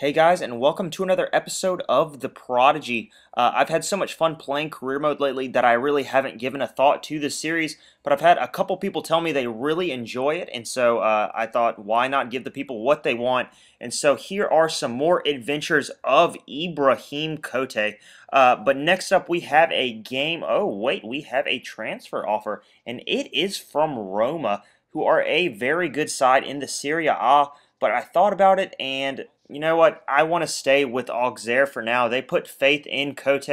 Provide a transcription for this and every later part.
Hey guys, and welcome to another episode of the Prodigy. I've had so much fun playing career mode lately that I really haven't given a thought to this series, but I've had a couple people tell me they really enjoy it, and so I thought, why not give the people what they want? And so here are some more adventures of Ibrahim Kote. But next up, we have a game. Oh, wait, we have a transfer offer, and it is from Roma, who are a very good side in the Serie A. But I thought about it, and you know what? I want to stay with Auxerre for now. They put faith in Cote,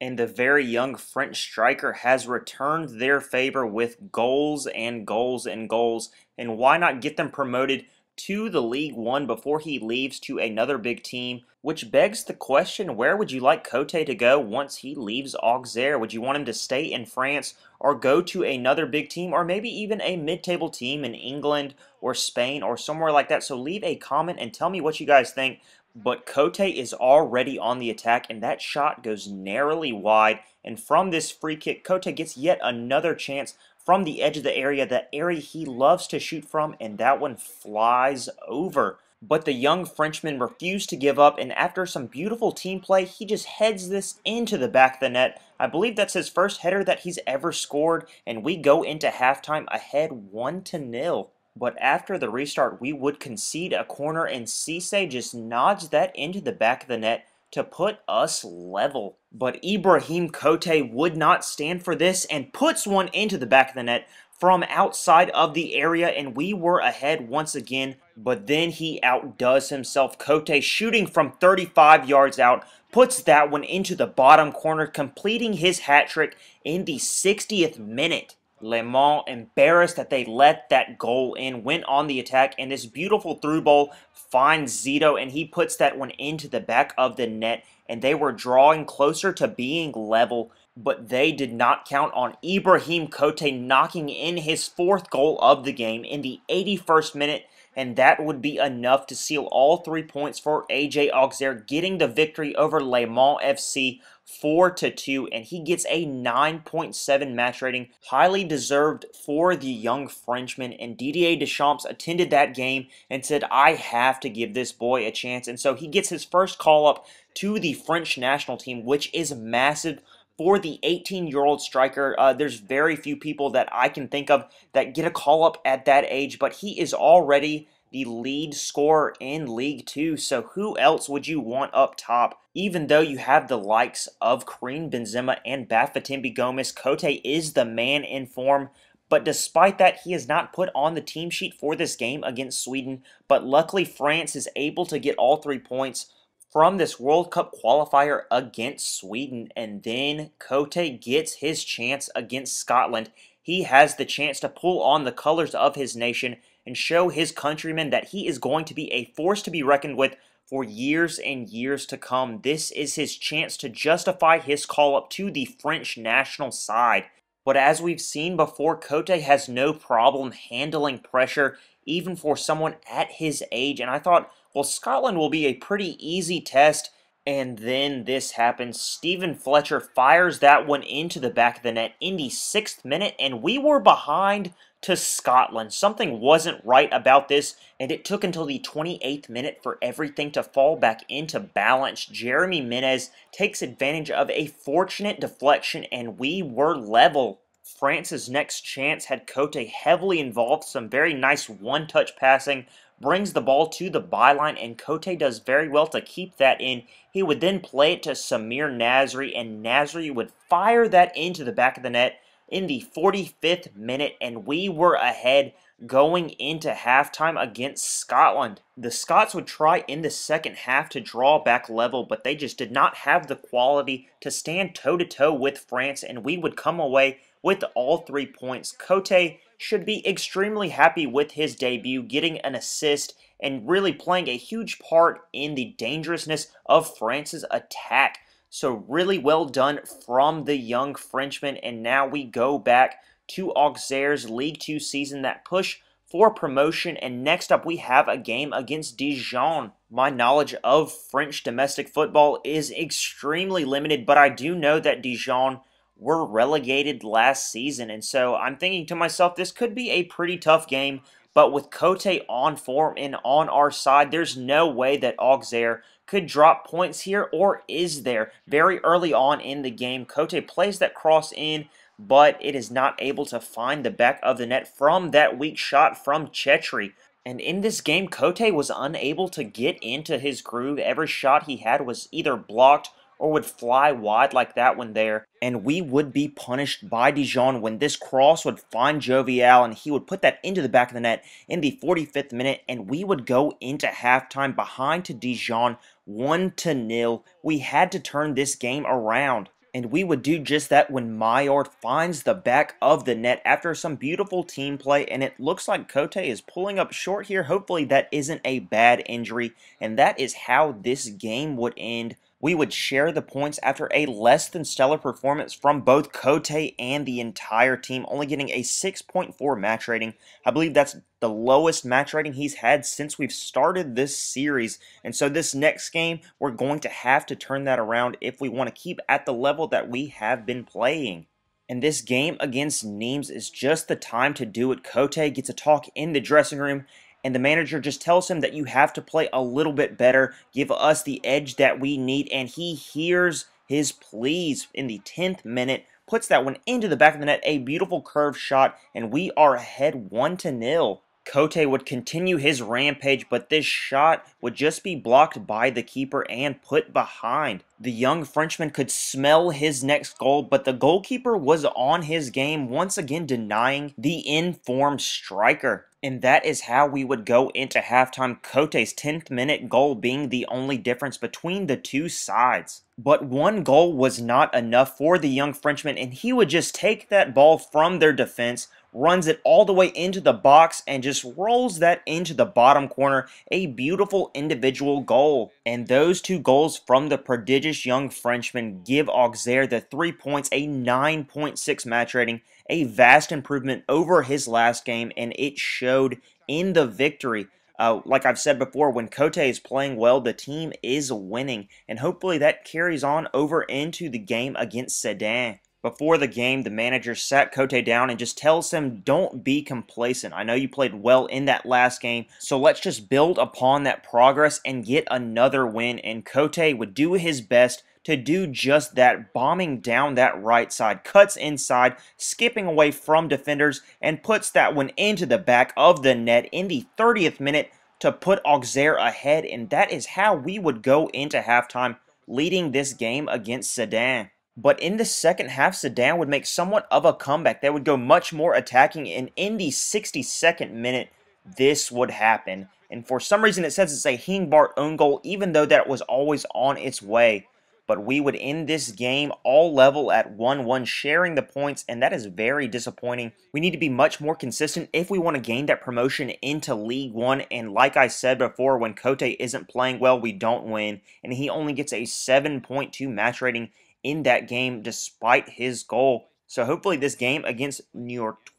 and the very young French striker has returned their favor with goals and goals and goals. And why not get them promoted to the League One before he leaves to another big team? Which begs the question, where would you like Cote to go once he leaves Auxerre? Would you want him to stay in France or go to another big team, or maybe even a mid-table team in England or Spain or somewhere like that? So leave a comment and tell me what you guys think. But Cote is already on the attack, and that shot goes narrowly wide. And from this free kick, Cote gets yet another chance from the edge of the area he loves to shoot from, and that one flies over. But the young Frenchman refused to give up, and after some beautiful team play, he just heads this into the back of the net. I believe that's his first header that he's ever scored, and we go into halftime ahead 1-0. But after the restart, we would concede a corner, and Cisse just nods that into the back of the net to put us level. But Ibrahim Kote would not stand for this and puts one into the back of the net from outside of the area, and we were ahead once again. But then he outdoes himself. Kote, shooting from 35 yards out, puts that one into the bottom corner, completing his hat trick in the 60th minute. Le Mans, embarrassed that they let that goal in, went on the attack, and this beautiful through ball finds Zito, and he puts that one into the back of the net, and they were drawing closer to being level, but they did not count on Ibrahim Kote knocking in his fourth goal of the game in the 81st minute, and that would be enough to seal all 3 points for AJ Auxerre, getting the victory over Le Mans FC 4-2, and he gets a 9.7 match rating, highly deserved for the young Frenchman. And Didier Deschamps attended that game and said, I have to give this boy a chance, and so he gets his first call-up to the French national team, which is massive for the 18-year-old striker. There's very few people that I can think of that get a call-up at that age, but he is already the lead scorer in League 2, so who else would you want up top? Even though you have the likes of Karim Benzema and Bafétimbi Gomis, Cote is the man in form. But despite that, he is not put on the team sheet for this game against Sweden. But luckily, France is able to get all 3 points from this World Cup qualifier against Sweden. And then Cote gets his chance against Scotland. He has the chance to pull on the colors of his nation and show his countrymen that he is going to be a force to be reckoned with for years and years to come. This is his chance to justify his call-up to the French national side. But as we've seen before, Cote has no problem handling pressure, even for someone at his age. And I thought, well, Scotland will be a pretty easy test. And then this happens. Stephen Fletcher fires that one into the back of the net in the 6th minute, and we were behind to Scotland. Something wasn't right about this, and it took until the 28th minute for everything to fall back into balance. Jeremy Menez takes advantage of a fortunate deflection, and we were level. France's next chance had Cote heavily involved, some very nice one-touch passing, brings the ball to the byline, and Cote does very well to keep that in. He would then play it to Samir Nasri, and Nasri would fire that into the back of the net in the 45th minute, and we were ahead going into halftime against Scotland. The Scots would try in the second half to draw back level, but they just did not have the quality to stand toe-to-toe with France, and we would come away with all 3 points. Cote should be extremely happy with his debut, getting an assist and really playing a huge part in the dangerousness of France's attack. So really well done from the young Frenchman, and now we go back to Auxerre's League 2 season, that push for promotion. And next up we have a game against Dijon. My knowledge of French domestic football is extremely limited, but I do know that Dijon were relegated last season, and so I'm thinking to myself, this could be a pretty tough game, But with Cote on form and on our side, there's no way that Auxerre could drop points here, or is there? Very early on in the game, Cote plays that cross in, but it is not able to find the back of the net from that weak shot from Chetri. And in this game, Cote was unable to get into his groove. Every shot he had was either blocked or would fly wide like that one there. And we would be punished by Dijon when this cross would find Jovial, and he would put that into the back of the net in the 45th minute, and we would go into halftime behind to Dijon 1-0. We had to turn this game around. And we would do just that when Maillard finds the back of the net after some beautiful team play, and it looks like Cote is pulling up short here. Hopefully that isn't a bad injury, and that is how this game would end. We would share the points after a less than stellar performance from both Cote and the entire team, only getting a 6.4 match rating. I believe that's the lowest match rating he's had since we've started this series. And so this next game, we're going to have to turn that around if we want to keep at the level that we have been playing. And this game against Nimes is just the time to do it. Cote gets a talk in the dressing room, and the manager just tells him that you have to play a little bit better, give us the edge that we need, and he hears his pleas in the 10th minute, puts that one into the back of the net, a beautiful curved shot, and we are ahead 1-0. Cote would continue his rampage, but this shot would just be blocked by the keeper and put behind. The young Frenchman could smell his next goal, but the goalkeeper was on his game, once again denying the informed striker. And that is how we would go into halftime, Cote's 10th minute goal being the only difference between the two sides. But one goal was not enough for the young Frenchman, and he would just take that ball from their defense, runs it all the way into the box, and just rolls that into the bottom corner. A beautiful individual goal. And those two goals from the prodigious young Frenchman give Auxerre the 3 points, a 9.6 match rating, a vast improvement over his last game, and it showed in the victory. Like I've said before, when Cote is playing well, the team is winning, and hopefully that carries on over into the game against Sedan. Before the game, the manager sat Cote down and just tells him, don't be complacent. I know you played well in that last game, so let's just build upon that progress and get another win. And Cote would do his best to do just that, bombing down that right side, cuts inside, skipping away from defenders, and puts that one into the back of the net in the 30th minute to put Auxerre ahead. And that is how we would go into halftime, leading this game against Sedan. But in the second half, Sedan would make somewhat of a comeback. They would go much more attacking, and in the 62nd minute, this would happen. And for some reason, it says it's a Hingbart own goal, even though that was always on its way. But we would end this game all level at 1-1, sharing the points, and that is very disappointing. We need to be much more consistent if we want to gain that promotion into League One, and like I said before, when Cote isn't playing well, we don't win, and he only gets a 7.2 match rating in that game despite his goal. So hopefully this game against New York,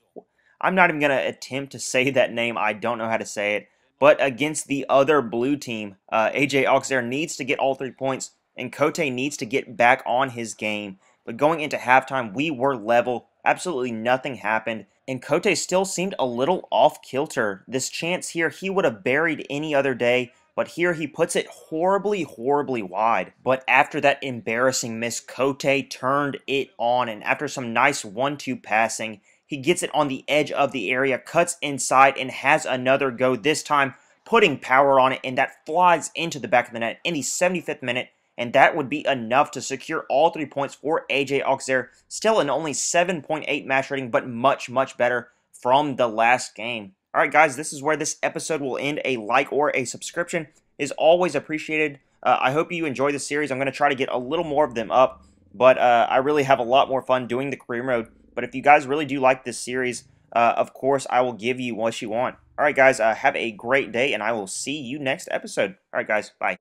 I'm not even going to attempt to say that name, I don't know how to say it, but against the other blue team, AJ Auxerre needs to get all 3 points, and Cote needs to get back on his game. But going into halftime, we were level, absolutely nothing happened, and Cote still seemed a little off kilter. This chance here, he would have buried any other day, but here he puts it horribly, horribly wide. But after that embarrassing miss, Cote turned it on, and after some nice 1-2 passing, he gets it on the edge of the area, cuts inside, and has another go, this time putting power on it, and that flies into the back of the net in the 75th minute, and that would be enough to secure all 3 points for AJ Auxerre. Still an only 7.8 match rating, but much, much better from the last game. Alright guys, this is where this episode will end. A like or a subscription is always appreciated. I hope you enjoy the series. I'm going to try to get a little more of them up, but I really have a lot more fun doing the career mode. But if you guys really do like this series, of course, I will give you what you want. Alright guys, have a great day, and I will see you next episode. Alright guys, bye.